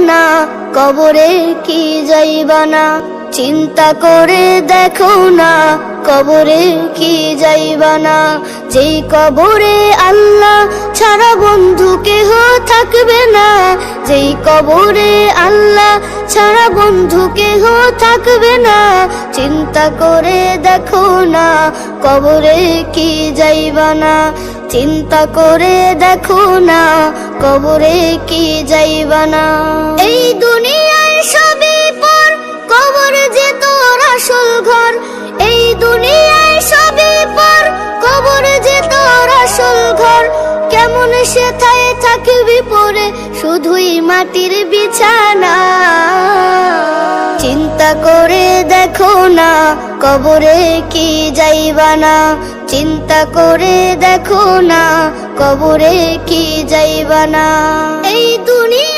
না, কবরে কি যাইবা না। চিন্তা করে দেখো না, কবরে কি যাইবা না। যেই কবরে আল্লাহ ছাড়া বন্ধু কেহ থাকবে না, যেই কবরে আল্লাহ ছাড়া বন্ধু কেহ থাকবে না। চিন্তা করে দেখো না, কবরে কি যাইবা না। চিন্তা করে দেখো না, কবরে কি যাইবা না। এই দুনিয়ায় সবই পর, কবর যে তোর আসল ঘর। এই দুনিয়ায় সবই পর, কবর যে তোর আসল ঘর। কেমন সেথায় থাকবি পরে, শুধুই মাটির বিছানা। চিন্তা করে দেখো না, কবরে কি যাইবা না। চিন্তা করে দেখো না, কবরে কি যাইবা না। এই দুনিয়া